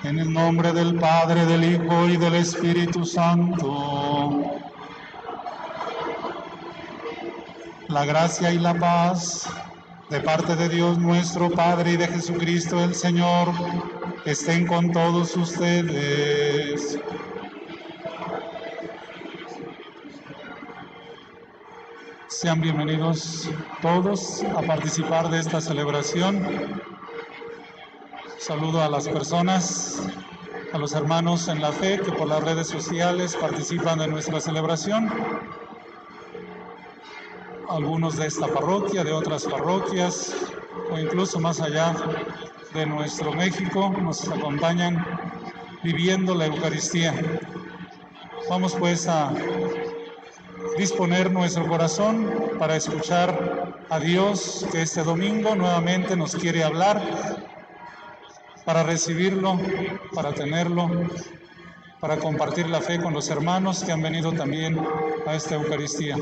En el nombre del Padre, del Hijo y del Espíritu Santo. La gracia y la paz de parte de Dios nuestro Padre y de Jesucristo el Señor estén con todos ustedes. Sean bienvenidos todos a participar de esta celebración. Saludo a las personas, a los hermanos en la fe que por las redes sociales participan de nuestra celebración. Algunos de esta parroquia, de otras parroquias o incluso más allá de nuestro México nos acompañan viviendo la Eucaristía. Vamos pues a disponer nuestro corazón para escuchar a Dios que este domingo nuevamente nos quiere hablar, para recibirlo, para tenerlo, para compartir la fe con los hermanos que han venido también a esta Eucaristía.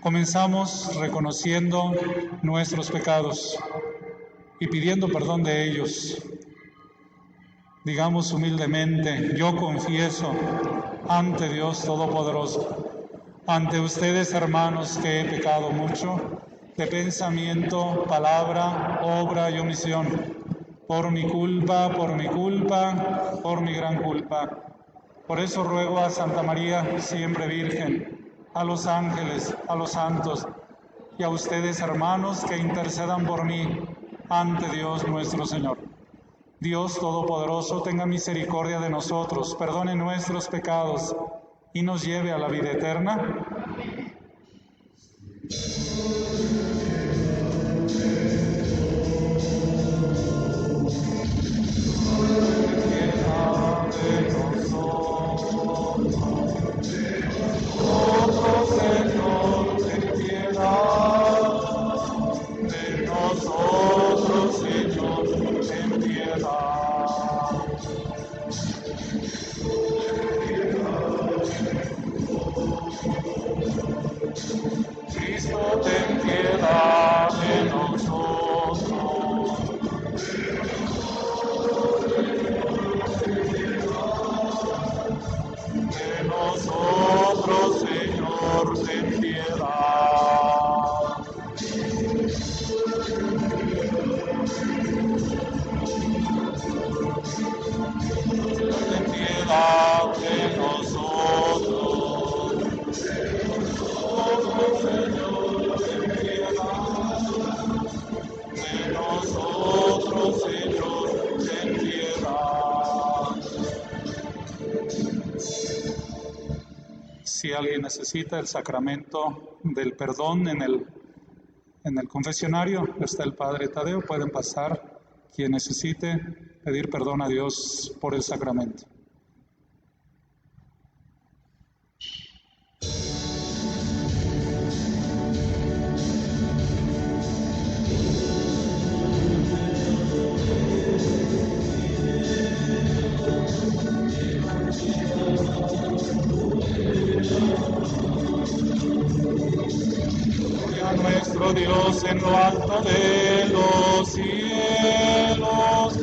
Comenzamos reconociendo nuestros pecados y pidiendo perdón de ellos. Digamos humildemente: yo confieso ante Dios Todopoderoso, ante ustedes, hermanos, que he pecado mucho, de pensamiento, palabra, obra y omisión, por mi culpa, por mi gran culpa. Por eso ruego a Santa María, siempre Virgen, a los ángeles, a los santos, y a ustedes, hermanos, que intercedan por mí ante Dios nuestro Señor. Dios Todopoderoso tenga misericordia de nosotros, perdone nuestros pecados y nos lleve a la vida eterna. Si alguien necesita el sacramento del perdón en el confesionario, está el Padre Tadeo, pueden pasar quien necesite pedir perdón a Dios por el sacramento. Gloria a nuestro Dios en lo alto de los cielos,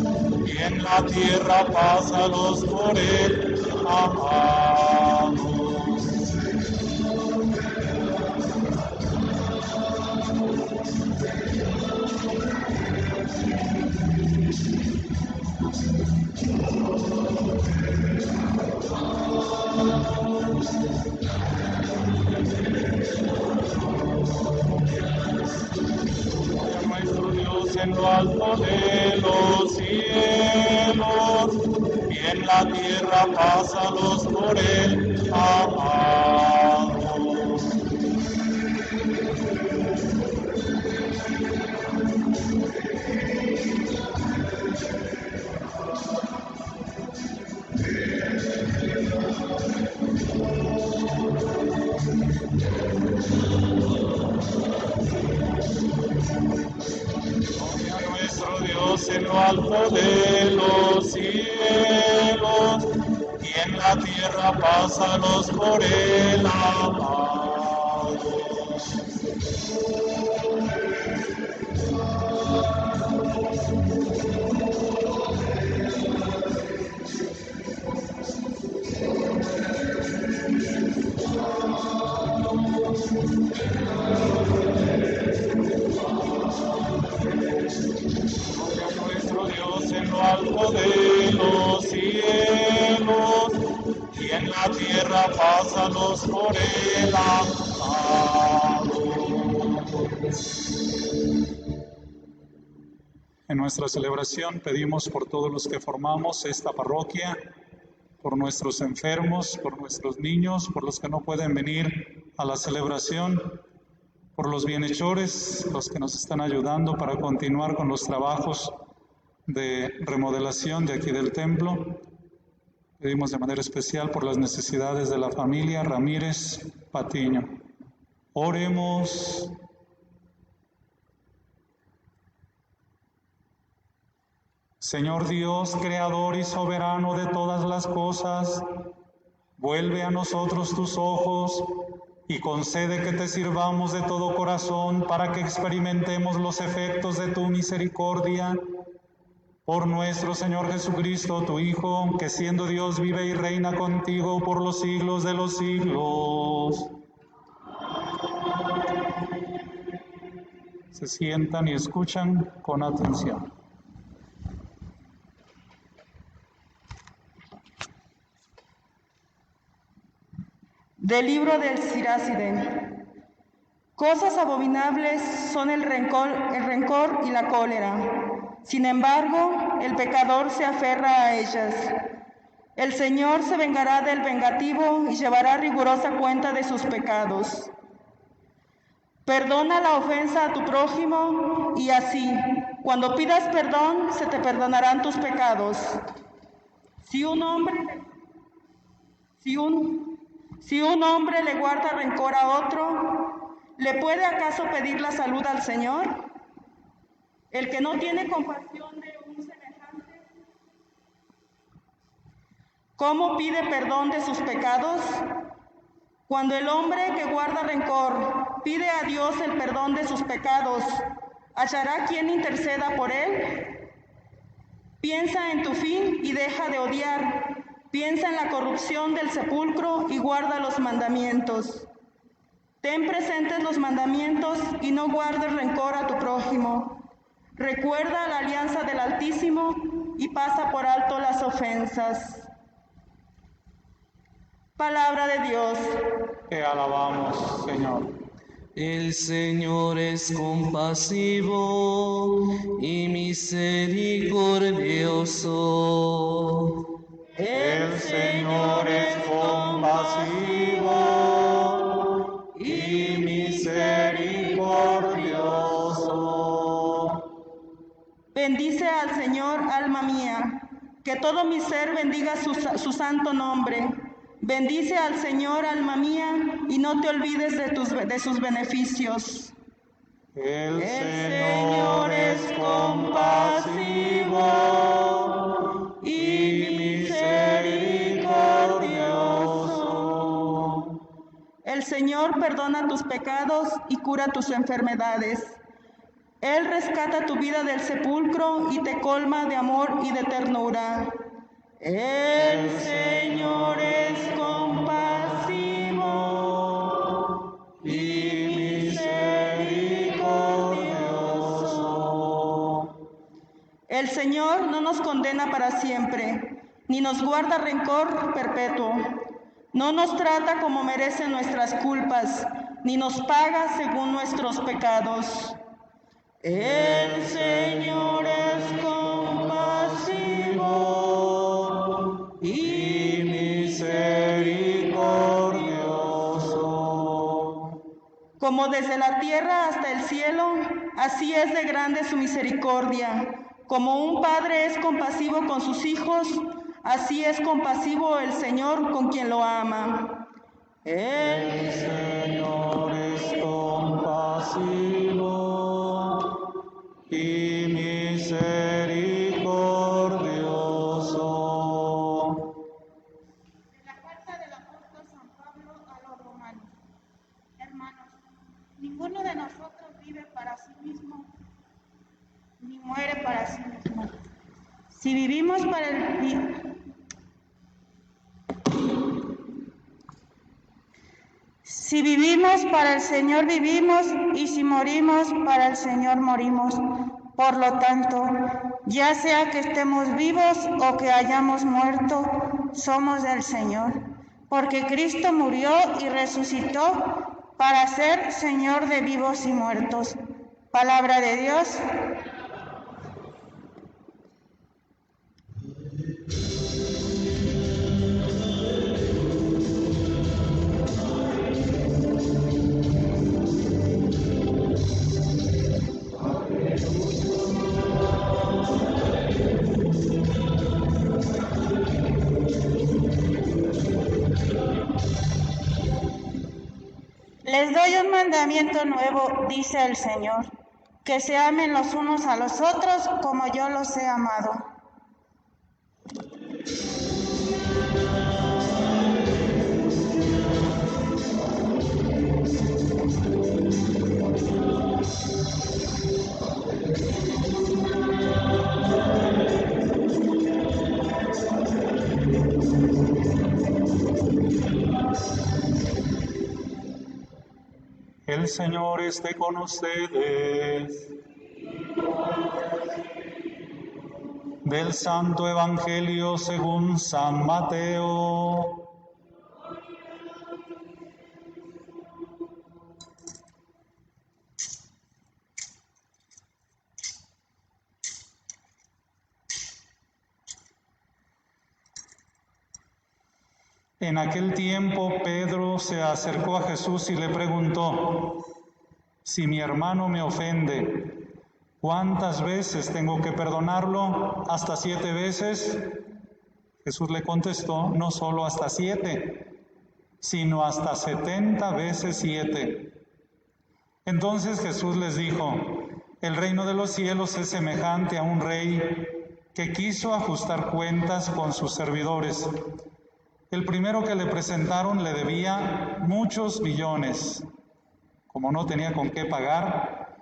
y en la tierra paz a los por él amados. Nuestro Dios en lo alto de los cielos, y en la tierra paz a los por él amados. Gloria a nuestro Dios en lo alto de los cielos, y en la tierra paz a los por él amados. Gloria a nuestro Dios en lo alto de los cielos, y en la tierra paz a los por él amados. En nuestra celebración pedimos por todos los que formamos esta parroquia, por nuestros enfermos, por nuestros niños, por los que no pueden venir a la celebración, por los bienhechores, los que nos están ayudando para continuar con los trabajos de remodelación de aquí del templo. Pedimos de manera especial por las necesidades de la familia Ramírez Patiño. Oremos. Señor Dios, creador y soberano de todas las cosas, vuelve a nosotros tus ojos y concede que te sirvamos de todo corazón para que experimentemos los efectos de tu misericordia. Por nuestro Señor Jesucristo, tu Hijo, que siendo Dios vive y reina contigo por los siglos de los siglos. Se sientan y escuchan con atención. Del libro del Siracide. Cosas abominables son el rencor y la cólera. Sin embargo, el pecador se aferra a ellas. El Señor se vengará del vengativo y llevará rigurosa cuenta de sus pecados. Perdona la ofensa a tu prójimo y así, cuando pidas perdón, se te perdonarán tus pecados. Si un hombre le guarda rencor a otro, ¿le puede acaso pedir la salud al Señor? El que no tiene compasión de un semejante, ¿cómo pide perdón de sus pecados? Cuando el hombre que guarda rencor pide a Dios el perdón de sus pecados, ¿hallará quien interceda por él? Piensa en tu fin y deja de odiar. Piensa en la corrupción del sepulcro y guarda los mandamientos. Ten presentes los mandamientos y no guardes rencor a tu prójimo. Recuerda la alianza del Altísimo y pasa por alto las ofensas. Palabra de Dios. Te alabamos, Señor. El Señor es compasivo y misericordioso. El Señor es compasivo Bendice al Señor, alma mía, que todo mi ser bendiga su santo nombre. Bendice al Señor, alma mía, y no te olvides de sus beneficios. El Señor es compasivo y misericordioso. El Señor perdona tus pecados y cura tus enfermedades. Él rescata tu vida del sepulcro y te colma de amor y de ternura. El Señor es compasivo y misericordioso. El Señor no nos condena para siempre, ni nos guarda rencor perpetuo. No nos trata como merecen nuestras culpas, ni nos paga según nuestros pecados. El Señor es compasivo y misericordioso. Como desde la tierra hasta el cielo, así es de grande su misericordia. Como un padre es compasivo con sus hijos, así es compasivo el Señor con quien lo ama. El Señor es compasivo y misericordioso. De la carta del apóstol San Pablo a los romanos. Hermanos, ninguno de nosotros vive para sí mismo, ni muere para sí mismo. Si vivimos para el Señor vivimos, y si morimos, para el Señor morimos. Por lo tanto, ya sea que estemos vivos o que hayamos muerto, somos del Señor. Porque Cristo murió y resucitó para ser Señor de vivos y muertos. Palabra de Dios. Les doy un mandamiento nuevo, dice el Señor, que se amen los unos a los otros como yo los he amado. El Señor esté con ustedes. Del Santo Evangelio según San Mateo. En aquel tiempo Pedro se acercó a Jesús y le preguntó: si mi hermano me ofende, ¿cuántas veces tengo que perdonarlo? ¿Hasta 7 veces? Jesús le contestó: no solo hasta 7, sino hasta 70 veces 7. Entonces Jesús les dijo: el reino de los cielos es semejante a un rey que quiso ajustar cuentas con sus servidores. El primero que le presentaron le debía muchos millones. Como no tenía con qué pagar,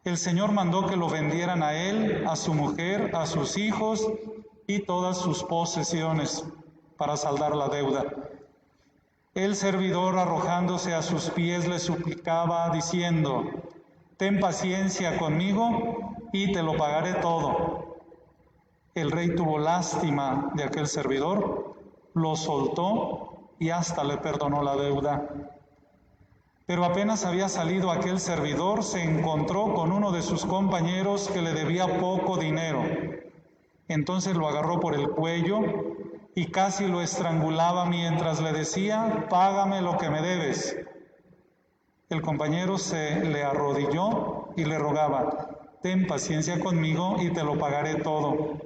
el Señor mandó que lo vendieran a él, a su mujer, a sus hijos y todas sus posesiones para saldar la deuda. El servidor, arrojándose a sus pies, le suplicaba diciendo: ten paciencia conmigo y te lo pagaré todo. El rey tuvo lástima de aquel servidor, lo soltó y hasta le perdonó la deuda. Pero apenas había salido aquel servidor, se encontró con uno de sus compañeros que le debía poco dinero. Entonces lo agarró por el cuello y casi lo estrangulaba mientras le decía: págame lo que me debes. El compañero se le arrodilló y le rogaba: ten paciencia conmigo y te lo pagaré todo.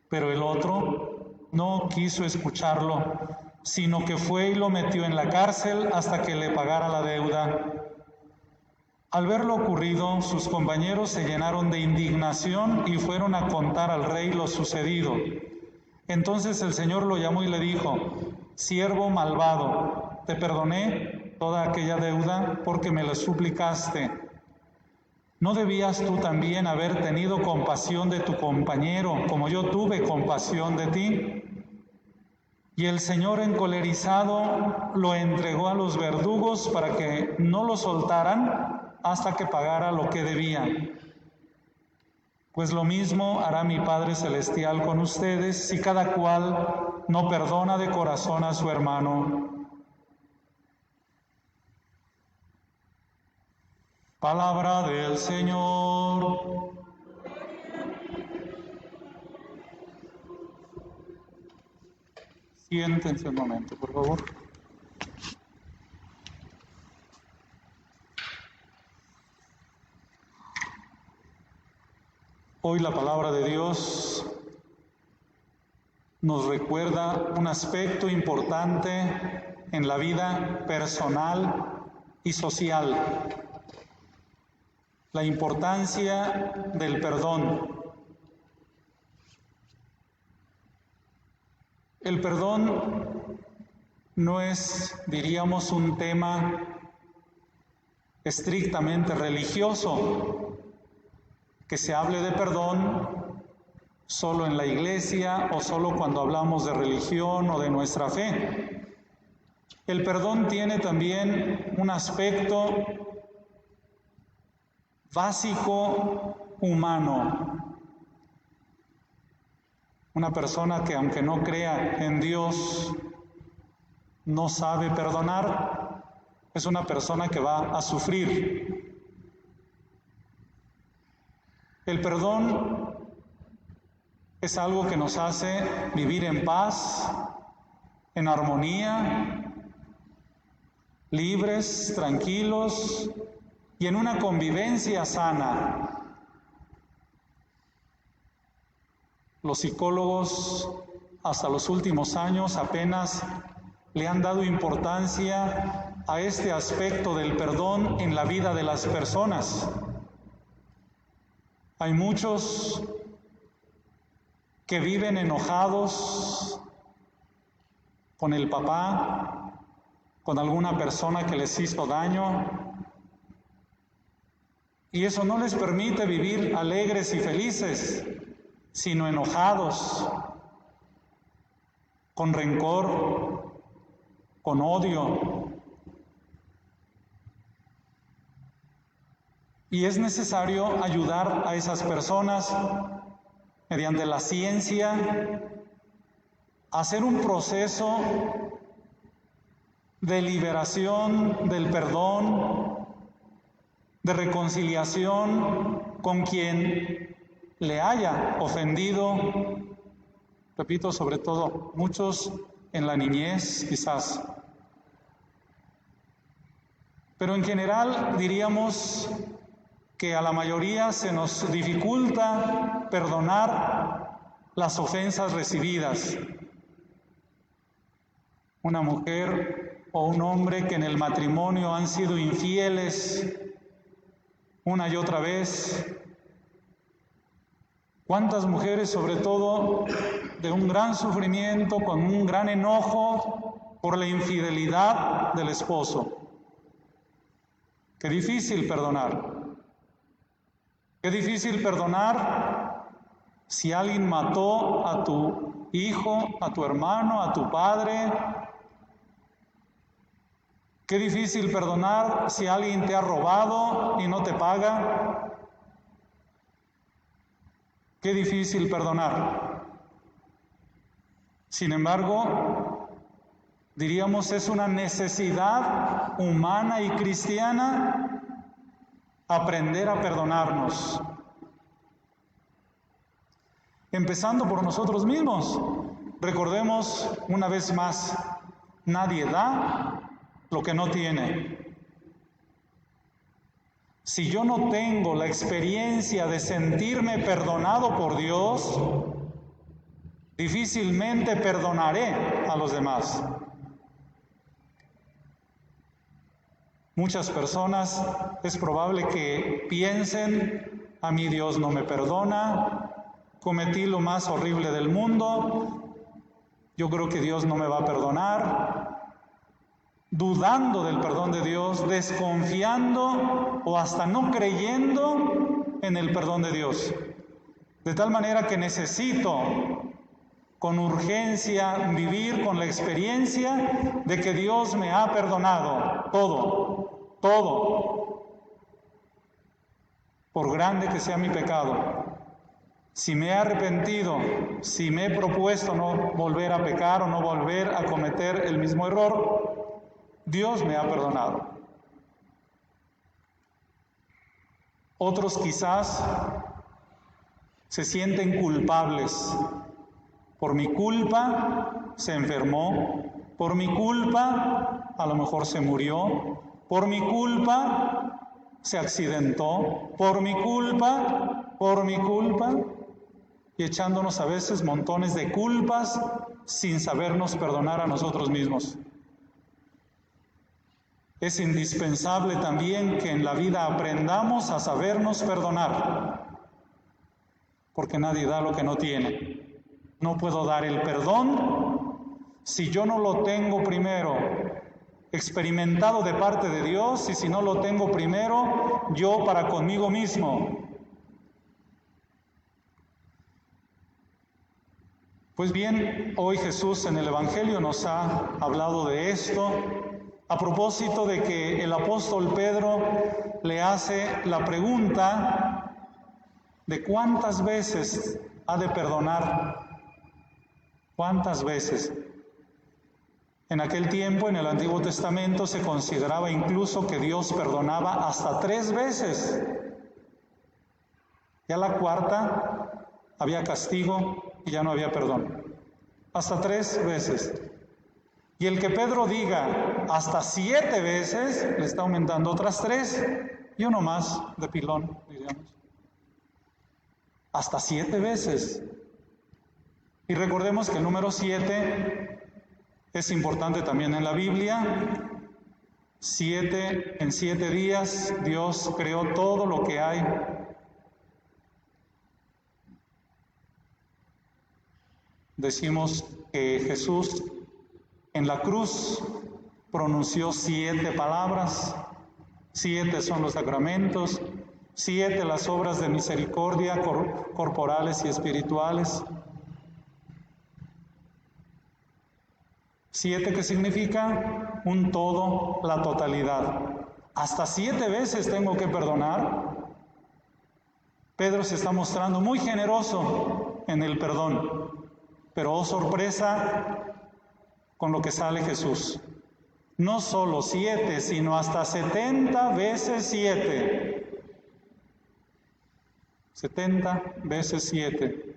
Pero el otro no quiso escucharlo, sino que fue y lo metió en la cárcel hasta que le pagara la deuda. Al ver lo ocurrido, sus compañeros se llenaron de indignación y fueron a contar al rey lo sucedido. Entonces el Señor lo llamó y le dijo: siervo malvado, te perdoné toda aquella deuda porque me la suplicaste. ¿No debías tú también haber tenido compasión de tu compañero, como yo tuve compasión de ti? Y el Señor, encolerizado, lo entregó a los verdugos para que no lo soltaran hasta que pagara lo que debía. Pues lo mismo hará mi Padre Celestial con ustedes si cada cual no perdona de corazón a su hermano. Palabra del Señor. Siéntense un momento, por favor. Hoy la palabra de Dios nos recuerda un aspecto importante en la vida personal y social: la importancia del perdón. El perdón no es, diríamos, un tema estrictamente religioso, que se hable de perdón solo en la iglesia o solo cuando hablamos de religión o de nuestra fe. El perdón tiene también un aspecto básico humano. Una persona que, aunque no crea en Dios, no sabe perdonar, es una persona que va a sufrir. El perdón es algo que nos hace vivir en paz, en armonía, libres, tranquilos y en una convivencia sana. Los psicólogos hasta los últimos años apenas le han dado importancia a este aspecto del perdón en la vida de las personas. Hay muchos que viven enojados con el papá, con alguna persona que les hizo daño, y eso no les permite vivir alegres y felices, sino enojados, con rencor, con odio. Y es necesario ayudar a esas personas mediante la ciencia a hacer un proceso de liberación del perdón, de reconciliación con quien le haya ofendido. Repito, sobre todo, muchos en la niñez quizás. Pero en general diríamos que a la mayoría se nos dificulta perdonar las ofensas recibidas. Una mujer o un hombre que en el matrimonio han sido infieles una y otra vez. ¿Cuántas mujeres, sobre todo, de un gran sufrimiento, con un gran enojo por la infidelidad del esposo? Qué difícil perdonar. Qué difícil perdonar si alguien mató a tu hijo, a tu hermano, a tu padre. Qué difícil perdonar si alguien te ha robado y no te paga. Qué difícil perdonar. Sin embargo, diríamos, es una necesidad humana y cristiana aprender a perdonarnos, empezando por nosotros mismos. Recordemos una vez más, nadie da lo que no tiene. Si yo no tengo la experiencia de sentirme perdonado por Dios, difícilmente perdonaré a los demás. Muchas personas es probable que piensen, a mí Dios no me perdona, cometí lo más horrible del mundo, yo creo que Dios no me va a perdonar, dudando del perdón de Dios, desconfiando o hasta no creyendo en el perdón de Dios. De tal manera que necesito con urgencia vivir con la experiencia de que Dios me ha perdonado todo, por grande que sea mi pecado. Si me he arrepentido, si me he propuesto no volver a pecar o no volver a cometer el mismo error, Dios me ha perdonado. Otros quizás se sienten culpables. Por mi culpa se enfermó, por mi culpa a lo mejor se murió, por mi culpa se accidentó, por mi culpa, y echándonos a veces montones de culpas sin sabernos perdonar a nosotros mismos. Es indispensable también que en la vida aprendamos a sabernos perdonar, porque nadie da lo que no tiene. No puedo dar el perdón si yo no lo tengo primero experimentado de parte de Dios y si no lo tengo primero yo para conmigo mismo. Pues bien, hoy Jesús en el Evangelio nos ha hablado de esto a propósito de que el apóstol Pedro le hace la pregunta de cuántas veces ha de perdonar. ¿Cuántas veces? En aquel tiempo, en el Antiguo Testamento, se consideraba incluso que Dios perdonaba hasta 3 veces. Ya la cuarta había castigo y ya no había perdón. Hasta 3 veces. Y el que Pedro diga hasta 7 veces, le está aumentando otras 3 y uno más de pilón, diríamos. Hasta 7 veces. Y recordemos que el número 7 es importante también en la Biblia. 7, en 7 días Dios creó todo lo que hay. Decimos que Jesús en la cruz pronunció 7 palabras. 7 son los sacramentos, 7 las obras de misericordia corporales y espirituales. 7 que significa un todo, la totalidad. Hasta 7 veces tengo que perdonar. Pedro se está mostrando muy generoso en el perdón, pero oh sorpresa con lo que sale Jesús. No solo 7, sino hasta 70 veces 7. 70 veces 7.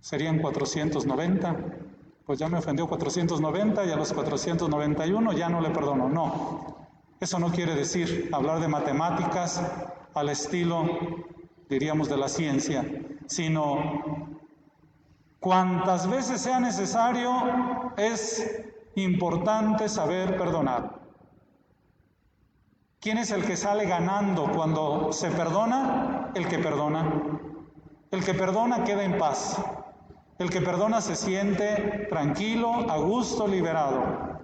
Serían 490. Pues ya me ofendió 490 y a los 491 ya no le perdono. No, eso no quiere decir hablar de matemáticas al estilo, diríamos, de la ciencia, sino cuantas veces sea necesario es importante saber perdonar. ¿Quién es el que sale ganando cuando se perdona? El que perdona. El que perdona queda en paz. El que perdona se siente tranquilo, a gusto, liberado.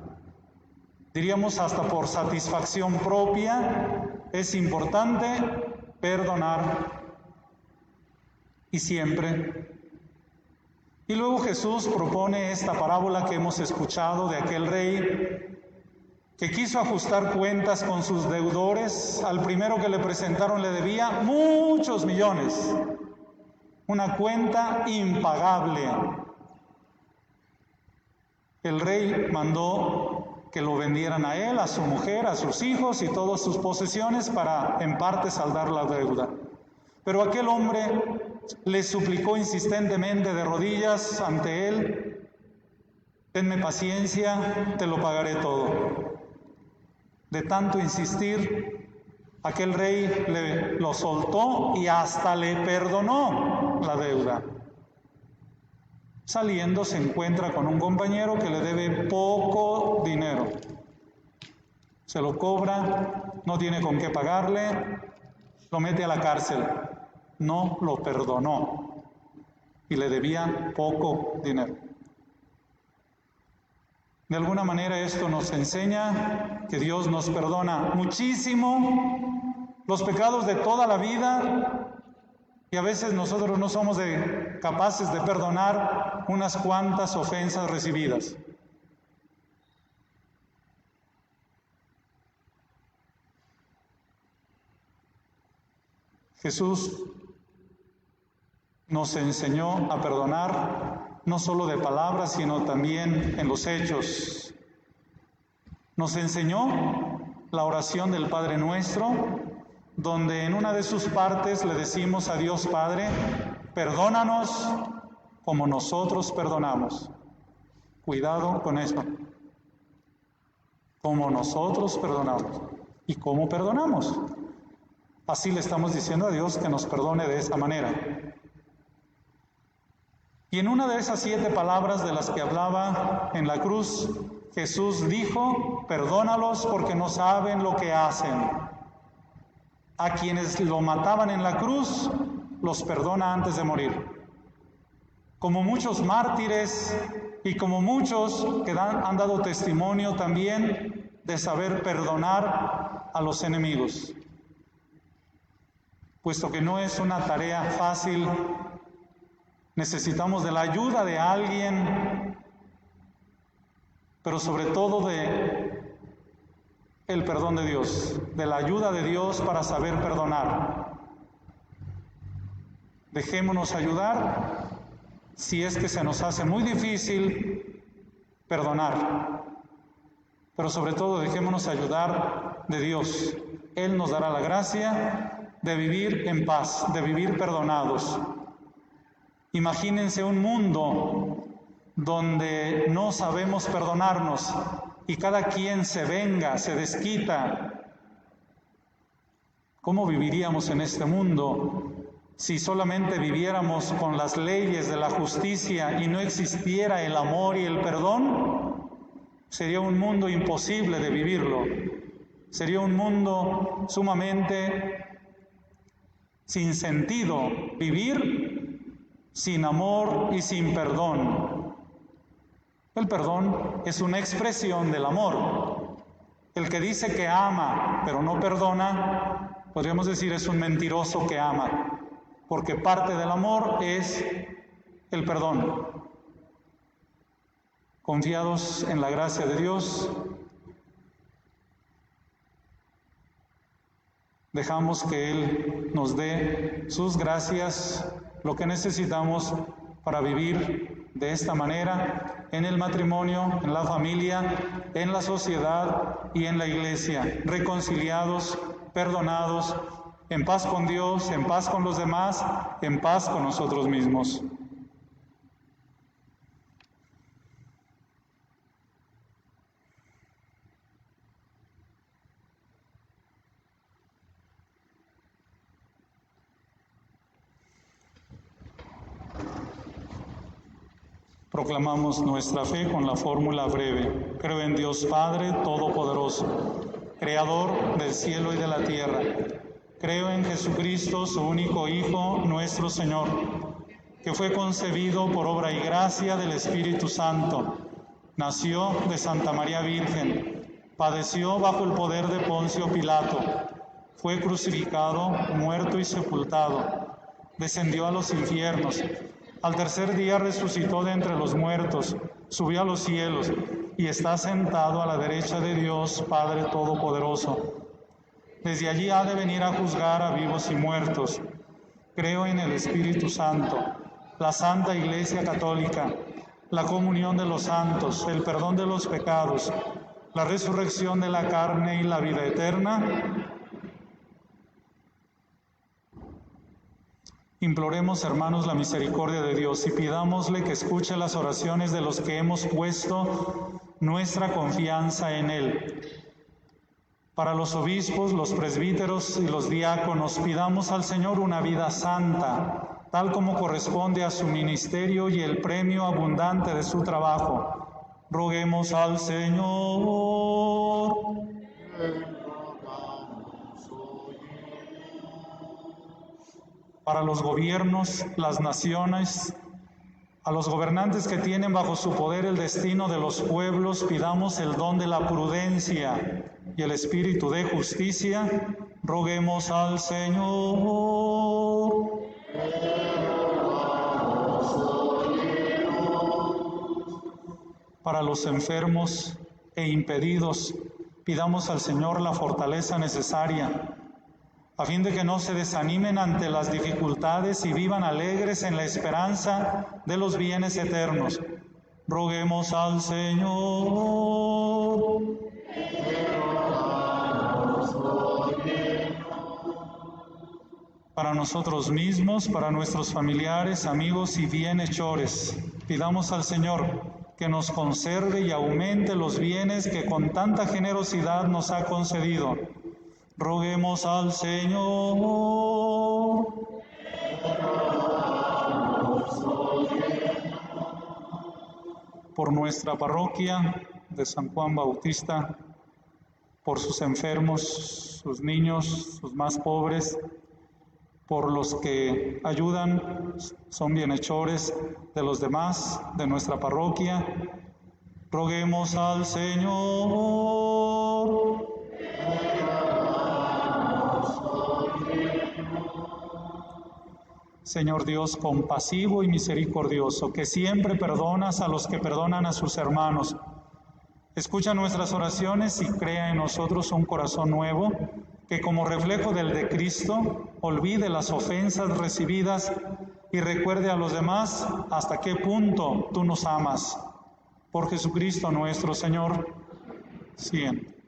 Diríamos hasta por satisfacción propia, es importante perdonar. Y siempre. Y luego Jesús propone esta parábola que hemos escuchado de aquel rey que quiso ajustar cuentas con sus deudores. Al primero que le presentaron le debía muchos millones. Una cuenta impagable. El rey mandó que lo vendieran a él, a su mujer, a sus hijos y todas sus posesiones para en parte saldar la deuda. Pero aquel hombre le suplicó insistentemente de rodillas ante él: tenme paciencia, te lo pagaré todo. De tanto insistir, Aquel rey lo soltó y hasta le perdonó la deuda. Saliendo se encuentra con un compañero que le debe poco dinero. Se lo cobra, no tiene con qué pagarle, lo mete a la cárcel. No lo perdonó y le debía poco dinero. De alguna manera esto nos enseña que Dios nos perdona muchísimo los pecados de toda la vida y a veces nosotros no somos capaces de perdonar unas cuantas ofensas recibidas. Jesús nos enseñó a perdonar no solo de palabras, sino también en los hechos. Nos enseñó la oración del Padre Nuestro, donde en una de sus partes le decimos a Dios Padre, perdónanos como nosotros perdonamos. Cuidado con esto. Como nosotros perdonamos. ¿Y cómo perdonamos? Así le estamos diciendo a Dios que nos perdone de esta manera. Y en una de esas 7 palabras de las que hablaba en la cruz, Jesús dijo, perdónalos porque no saben lo que hacen. A quienes lo mataban en la cruz, los perdona antes de morir. Como muchos mártires y como muchos que han dado testimonio también de saber perdonar a los enemigos. Puesto que no es una tarea fácil, necesitamos de la ayuda de alguien, pero sobre todo de el perdón de Dios, de la ayuda de Dios para saber perdonar. Dejémonos ayudar si es que se nos hace muy difícil perdonar, pero sobre todo dejémonos ayudar de Dios. Él nos dará la gracia de vivir en paz, de vivir perdonados. Imagínense un mundo donde no sabemos perdonarnos y cada quien se venga, se desquita. ¿Cómo viviríamos en este mundo si solamente viviéramos con las leyes de la justicia y no existiera el amor y el perdón? Sería un mundo imposible de vivirlo. Sería un mundo sumamente sin sentido, vivir sin amor y sin perdón. El perdón es una expresión del amor. El que dice que ama pero no perdona, podríamos decir es un mentiroso que ama, porque parte del amor es el perdón. Confiados en la gracia de Dios, dejamos que Él nos dé sus gracias, lo que necesitamos para vivir de esta manera en el matrimonio, en la familia, en la sociedad y en la iglesia, reconciliados, perdonados, en paz con Dios, en paz con los demás, en paz con nosotros mismos. Proclamamos nuestra fe con la fórmula breve. Creo en Dios Padre Todopoderoso, Creador del cielo y de la tierra. Creo en Jesucristo, su único Hijo, nuestro Señor, que fue concebido por obra y gracia del Espíritu Santo. Nació de Santa María Virgen, padeció bajo el poder de Poncio Pilato, fue crucificado, muerto y sepultado, descendió a los infiernos. Al tercer día resucitó de entre los muertos, subió a los cielos y está sentado a la derecha de Dios, Padre Todopoderoso. Desde allí ha de venir a juzgar a vivos y muertos. Creo en el Espíritu Santo, la Santa Iglesia Católica, la comunión de los santos, el perdón de los pecados, la resurrección de la carne y la vida eterna. Imploremos, hermanos, la misericordia de Dios y pidámosle que escuche las oraciones de los que hemos puesto nuestra confianza en Él. Para los obispos, los presbíteros y los diáconos, pidamos al Señor una vida santa, tal como corresponde a su ministerio y el premio abundante de su trabajo. Roguemos al Señor. Para los gobiernos, las naciones, a los gobernantes que tienen bajo su poder el destino de los pueblos, pidamos el don de la prudencia y el espíritu de justicia. Roguemos al Señor. Para los enfermos e impedidos, pidamos al Señor la fortaleza necesaria, a fin de que no se desanimen ante las dificultades y vivan alegres en la esperanza de los bienes eternos. Roguemos al Señor. Para nosotros mismos, para nuestros familiares, amigos y bienhechores, pidamos al Señor que nos conserve y aumente los bienes que con tanta generosidad nos ha concedido. Roguemos al Señor. Por nuestra parroquia de San Juan Bautista, por sus enfermos, sus niños, sus más pobres, por los que ayudan, son bienhechores de los demás, de nuestra parroquia. Roguemos al Señor. Señor Dios compasivo y misericordioso, que siempre perdonas a los que perdonan a sus hermanos, escucha nuestras oraciones y crea en nosotros un corazón nuevo, que como reflejo del de Cristo, olvide las ofensas recibidas y recuerde a los demás hasta qué punto tú nos amas. Por Jesucristo nuestro Señor. Siempre.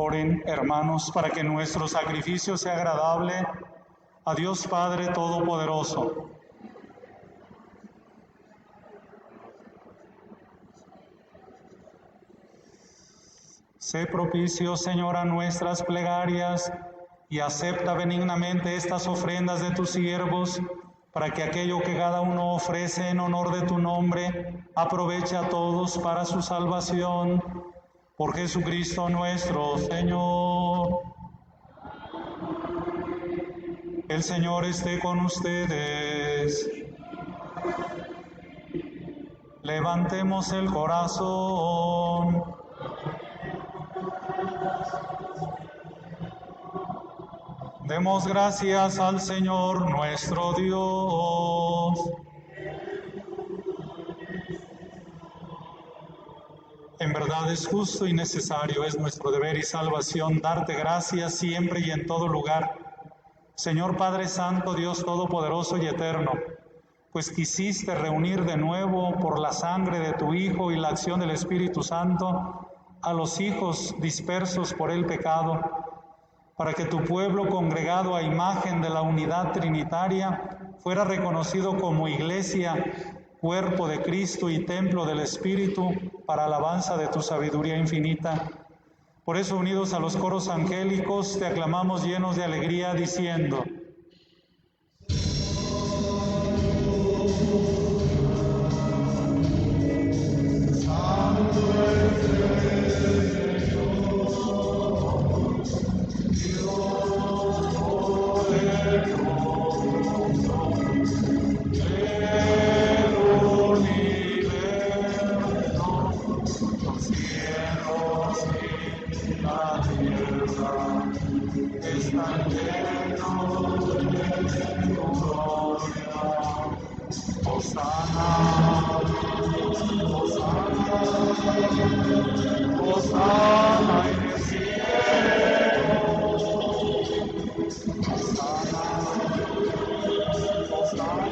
Oren, hermanos, para que nuestro sacrificio sea agradable a Dios Padre Todopoderoso. Sé propicio, Señor, a nuestras plegarias y acepta benignamente estas ofrendas de tus siervos, para que aquello que cada uno ofrece en honor de tu nombre aproveche a todos para su salvación. Por Jesucristo nuestro Señor. El Señor esté con ustedes. Levantemos el corazón. Demos gracias al Señor nuestro Dios. En verdad es justo y necesario, es nuestro deber y salvación darte gracias siempre y en todo lugar, Señor Padre Santo, Dios Todopoderoso y Eterno, pues quisiste reunir de nuevo por la sangre de tu Hijo y la acción del Espíritu Santo a los hijos dispersos por el pecado, para que tu pueblo congregado a imagen de la unidad trinitaria fuera reconocido como iglesia, cuerpo de Cristo y templo del Espíritu, para alabanza de tu sabiduría infinita. Por eso, unidos a los coros angélicos, te aclamamos llenos de alegría, diciendo: Santo es el Señor, Dios poderoso. Están llenos de tu gloria. Hosana, Hosana, Hosana en el cielo. Hosana, Hosana.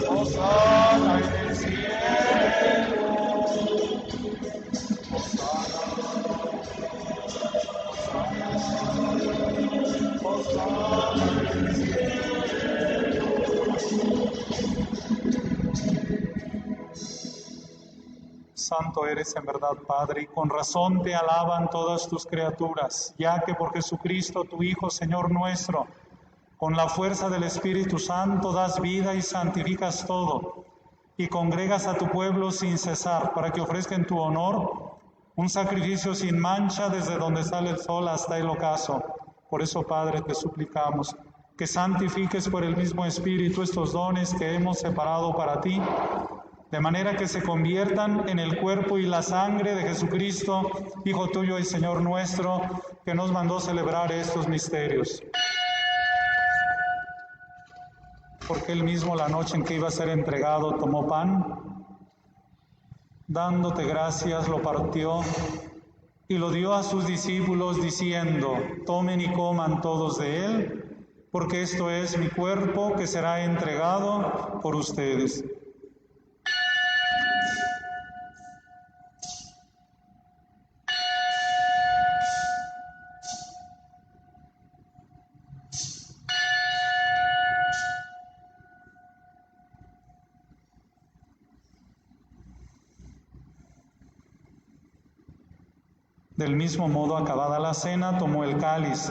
Hosana en el cielo. Hosana, Hosana, Hosana en el cielo. Santo eres en verdad, Padre, y con razón te alaban todas tus criaturas, ya que por Jesucristo, tu Hijo, Señor nuestro, con la fuerza del Espíritu Santo das vida y santificas todo, y congregas a tu pueblo sin cesar, para que ofrezca en tu honor un sacrificio sin mancha desde donde sale el sol hasta el ocaso. Por eso, Padre, te suplicamos que santifiques por el mismo Espíritu estos dones que hemos separado para ti, de manera que se conviertan en el cuerpo y la sangre de Jesucristo, Hijo tuyo y Señor nuestro, que nos mandó celebrar estos misterios. Porque él mismo, la noche en que iba a ser entregado, tomó pan, dándote gracias, lo partió y lo dio a sus discípulos, diciendo: tomen y coman todos de él, porque esto es mi cuerpo que será entregado por ustedes. Del mismo modo, acabada la cena, tomó el cáliz.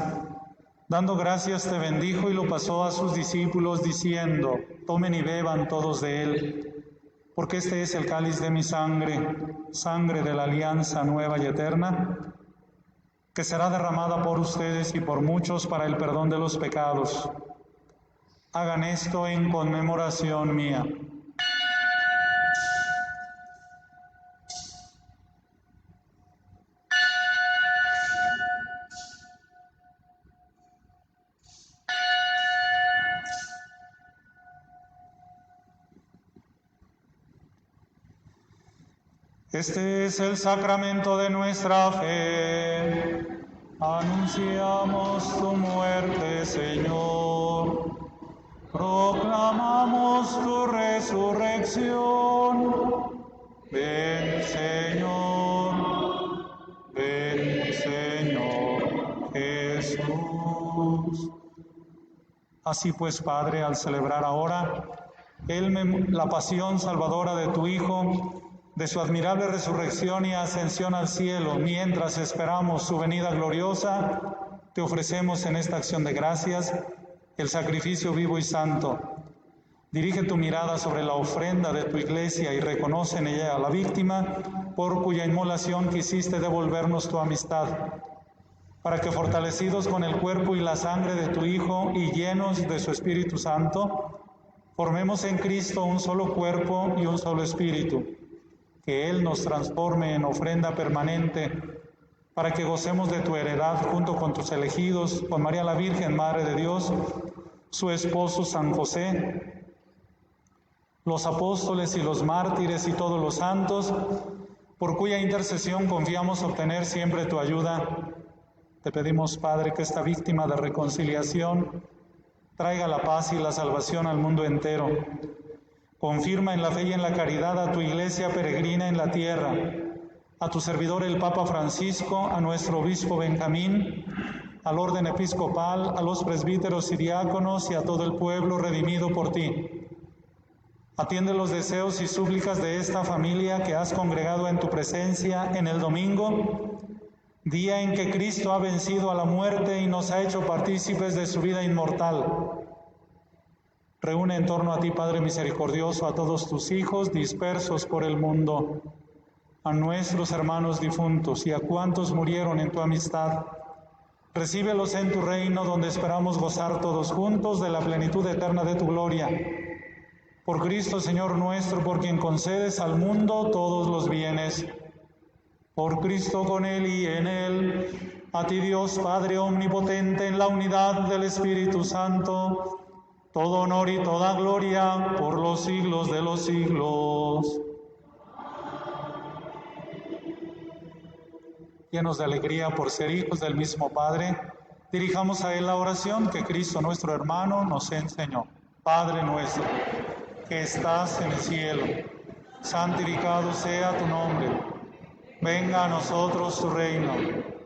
Dando gracias, te bendijo y lo pasó a sus discípulos, diciendo: tomen y beban todos de él, porque este es el cáliz de mi sangre, sangre de la alianza nueva y eterna, que será derramada por ustedes y por muchos para el perdón de los pecados. Hagan esto en conmemoración mía. Este es el sacramento de nuestra fe. Anunciamos tu muerte, Señor. Proclamamos tu resurrección. Ven, Señor. Ven, Señor Jesús. Así pues, Padre, al celebrar ahora la pasión salvadora de tu Hijo, de su admirable resurrección y ascensión al cielo, mientras esperamos su venida gloriosa, te ofrecemos en esta acción de gracias el sacrificio vivo y santo. Dirige tu mirada sobre la ofrenda de tu iglesia y reconoce en ella a la víctima por cuya inmolación quisiste devolvernos tu amistad, para que fortalecidos con el cuerpo y la sangre de tu Hijo y llenos de su Espíritu Santo, formemos en Cristo un solo cuerpo y un solo espíritu. Que Él nos transforme en ofrenda permanente, para que gocemos de tu heredad junto con tus elegidos, con María la Virgen, Madre de Dios, su esposo San José, los apóstoles y los mártires y todos los santos, por cuya intercesión confiamos obtener siempre tu ayuda. Te pedimos, Padre, que esta víctima de reconciliación traiga la paz y la salvación al mundo entero. Confirma en la fe y en la caridad a tu iglesia peregrina en la tierra, a tu servidor el Papa Francisco, a nuestro obispo Benjamín, al orden episcopal, a los presbíteros y diáconos y a todo el pueblo redimido por ti. Atiende los deseos y súplicas de esta familia que has congregado en tu presencia en el domingo, día en que Cristo ha vencido a la muerte y nos ha hecho partícipes de su vida inmortal. Reúne en torno a ti, Padre misericordioso, a todos tus hijos dispersos por el mundo, a nuestros hermanos difuntos y a cuantos murieron en tu amistad. Recíbelos en tu reino, donde esperamos gozar todos juntos de la plenitud eterna de tu gloria. Por Cristo, Señor nuestro, por quien concedes al mundo todos los bienes. Por Cristo, con Él y en Él, a ti Dios Padre omnipotente, en la unidad del Espíritu Santo, todo honor y toda gloria por los siglos de los siglos. Llenos de alegría por ser hijos del mismo Padre, dirijamos a Él la oración que Cristo nuestro hermano nos enseñó. Padre nuestro, que estás en el cielo, santificado sea tu nombre. Venga a nosotros tu reino,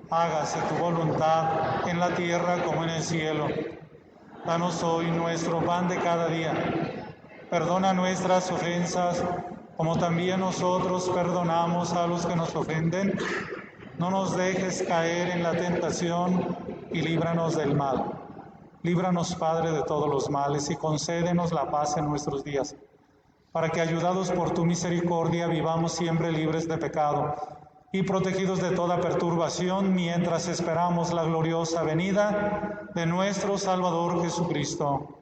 hágase tu voluntad en la tierra como en el cielo. Danos hoy nuestro pan de cada día. Perdona nuestras ofensas, como también nosotros perdonamos a los que nos ofenden. No nos dejes caer en la tentación y líbranos del mal. Líbranos, Padre, de todos los males y concédenos la paz en nuestros días, para que, ayudados por tu misericordia, vivamos siempre libres de pecado y protegidos de toda perturbación, mientras esperamos la gloriosa venida de nuestro Salvador Jesucristo.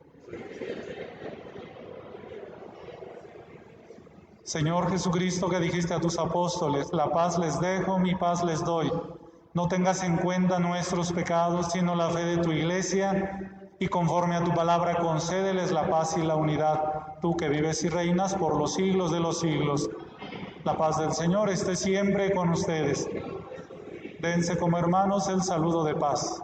Señor Jesucristo, que dijiste a tus apóstoles, la paz les dejo, mi paz les doy. No tengas en cuenta nuestros pecados, sino la fe de tu iglesia, y conforme a tu palabra concédeles la paz y la unidad, tú que vives y reinas por los siglos de los siglos. La paz del Señor esté siempre con ustedes. Dense como hermanos el saludo de paz.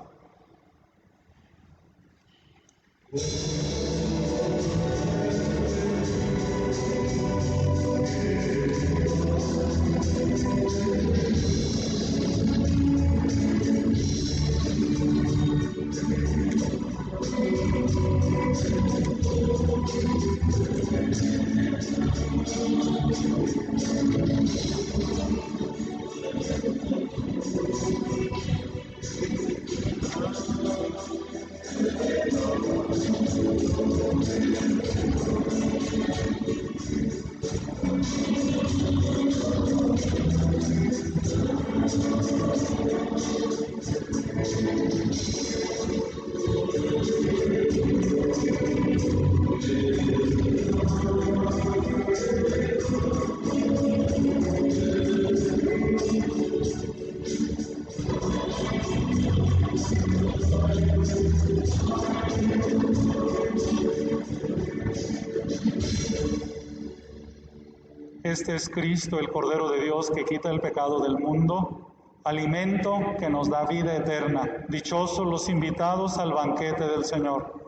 Este es Cristo, el Cordero de Dios, que quita el pecado del mundo, alimento que nos da vida eterna. Dichosos los invitados al banquete del Señor.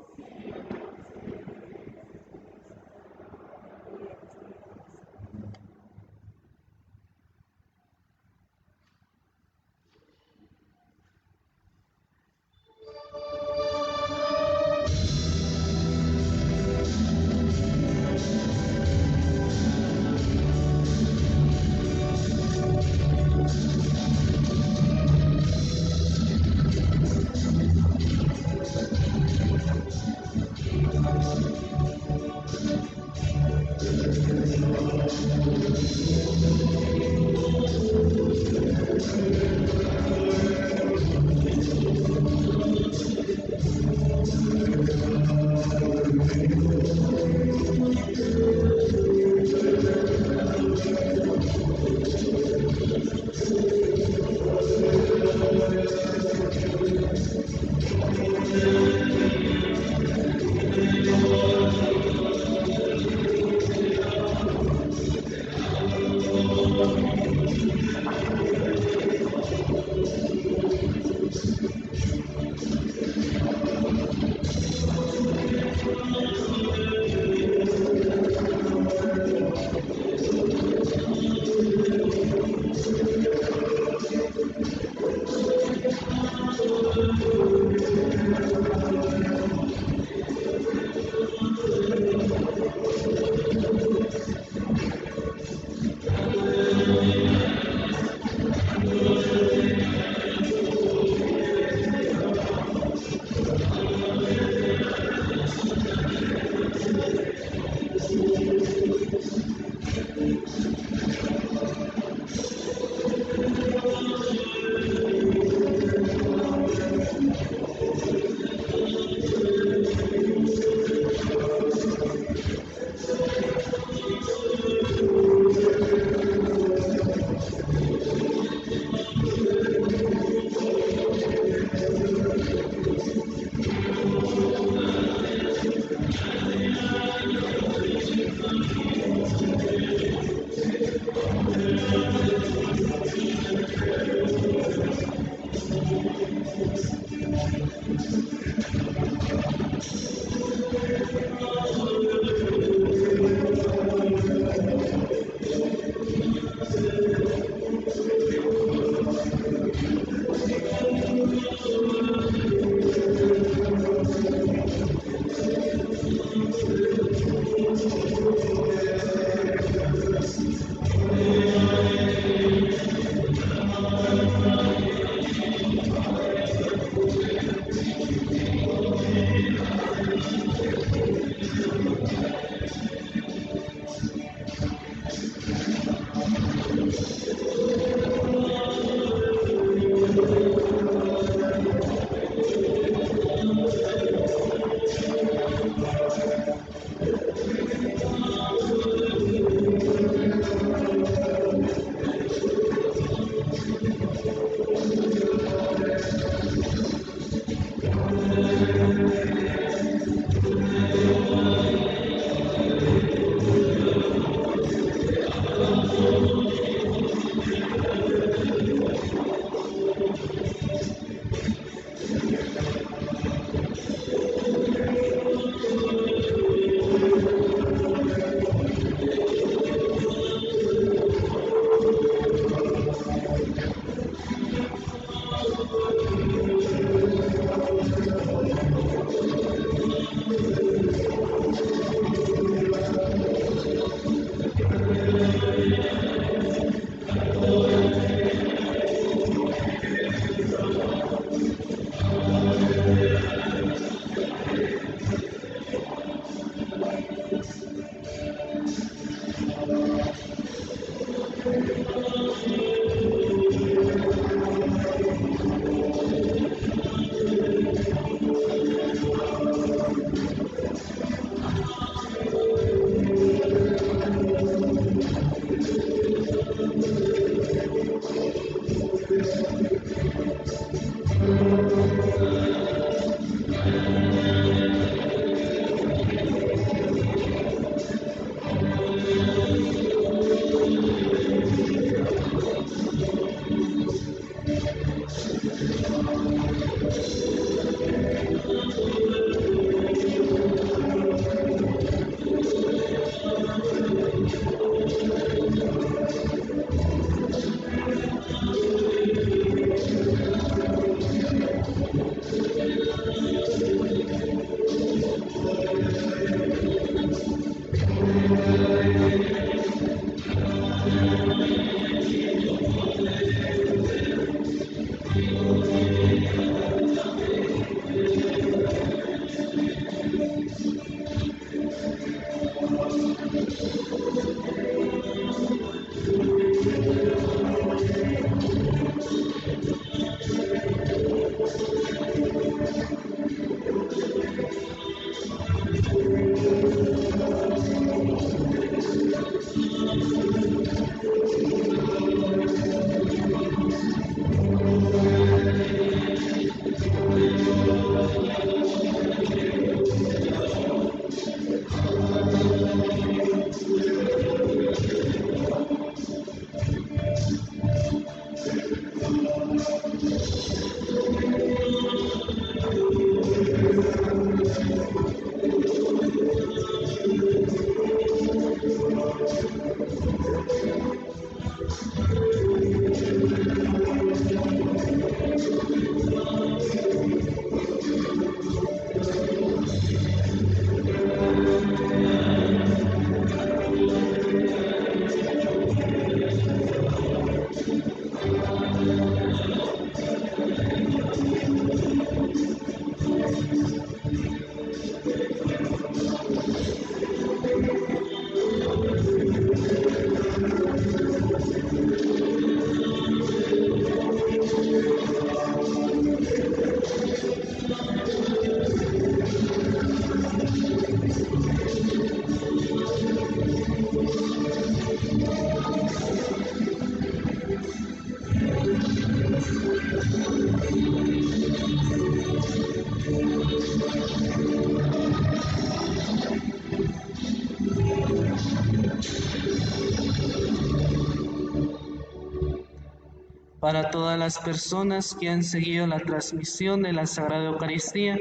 Para todas las personas que han seguido la transmisión de la Sagrada Eucaristía,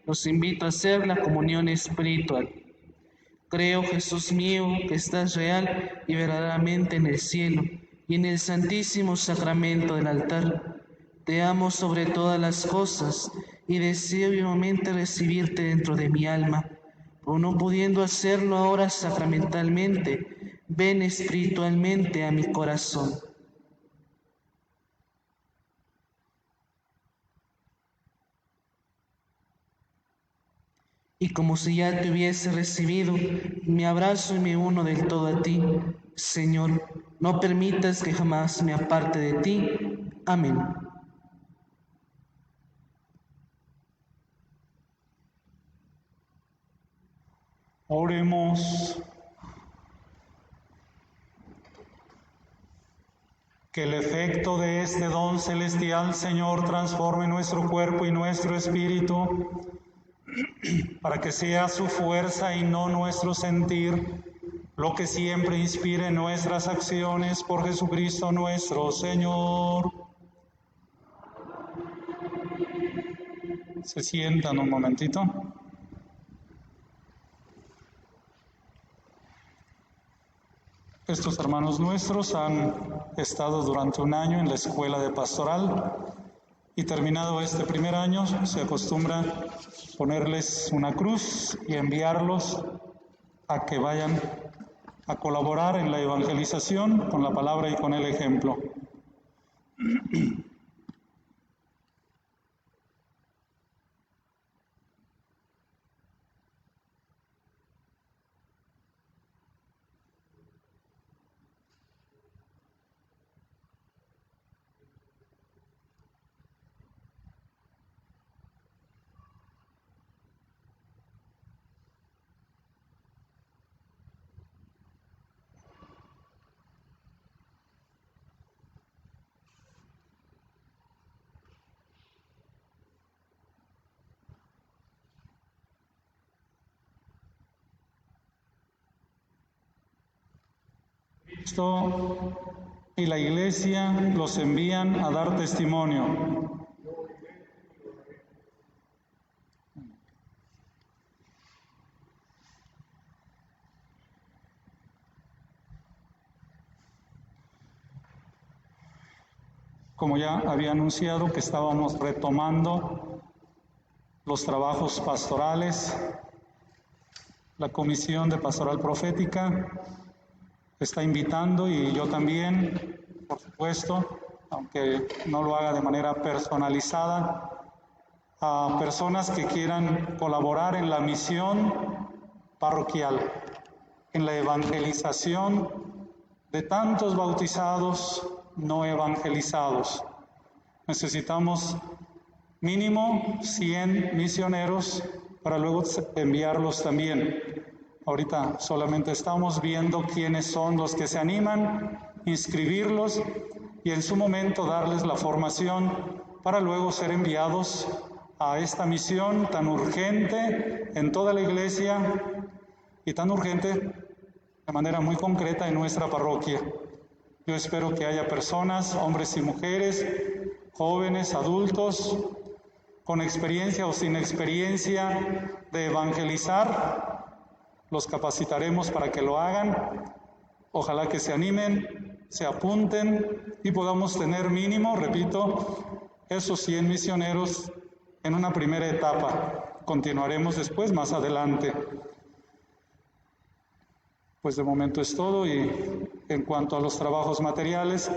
los invito a hacer la comunión espiritual. Creo, Jesús mío, que estás real y verdaderamente en el cielo y en el santísimo sacramento del altar. Te amo sobre todas las cosas y deseo vivamente recibirte dentro de mi alma. Pero no pudiendo hacerlo ahora sacramentalmente, ven espiritualmente a mi corazón. Y como si ya te hubiese recibido, me abrazo y me uno del todo a ti. Señor, no permitas que jamás me aparte de ti. Amén. Oremos. Que el efecto de este don celestial, Señor, transforme nuestro cuerpo y nuestro espíritu, para que sea su fuerza y no nuestro sentir, lo que siempre inspire nuestras acciones por Jesucristo nuestro Señor. Se sientan un momentito. Estos hermanos nuestros han estado durante un año en la escuela de pastoral y terminado este primer año se acostumbra ponerles una cruz y enviarlos a que vayan a colaborar en la evangelización con la palabra y con el ejemplo. Cristo y la Iglesia los envían a dar testimonio. Como ya había anunciado que estábamos retomando los trabajos pastorales, la Comisión de Pastoral Profética está invitando, y yo también, por supuesto, aunque no lo haga de manera personalizada, a personas que quieran colaborar en la misión parroquial, en la evangelización de tantos bautizados no evangelizados. Necesitamos mínimo 100 misioneros para luego enviarlos también Ahorita solamente estamos viendo quiénes son los que se animan, inscribirlos y en su momento darles la formación para luego ser enviados a esta misión tan urgente en toda la iglesia y tan urgente de manera muy concreta en nuestra parroquia. Yo espero que haya personas, hombres y mujeres, jóvenes, adultos, con experiencia o sin experiencia de evangelizar. Los capacitaremos para que lo hagan. Ojalá que se animen, se apunten y podamos tener mínimo, repito, esos 100 misioneros en una primera etapa. Continuaremos después, más adelante. Pues de momento es todo, y en cuanto a los trabajos materiales,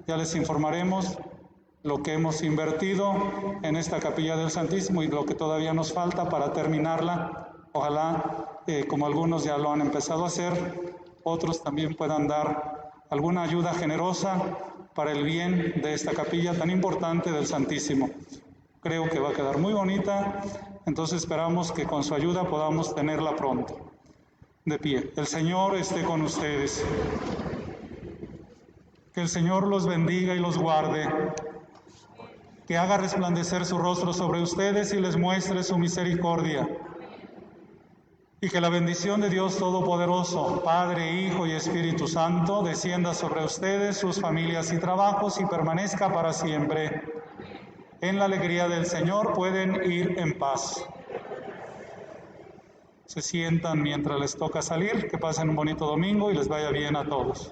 ya les informaremos lo que hemos invertido en esta capilla del Santísimo y lo que todavía nos falta para terminarla. Ojalá, como algunos ya lo han empezado a hacer, otros también puedan dar alguna ayuda generosa para el bien de esta capilla tan importante del Santísimo. Creo que va a quedar muy bonita, entonces esperamos que con su ayuda podamos tenerla pronto. De pie. El Señor esté con ustedes. Que el Señor los bendiga y los guarde. Que haga resplandecer su rostro sobre ustedes y les muestre su misericordia. Y que la bendición de Dios Todopoderoso, Padre, Hijo y Espíritu Santo, descienda sobre ustedes, sus familias y trabajos y permanezca para siempre. En la alegría del Señor pueden ir en paz. Se sientan mientras les toca salir. Que pasen un bonito domingo y les vaya bien a todos.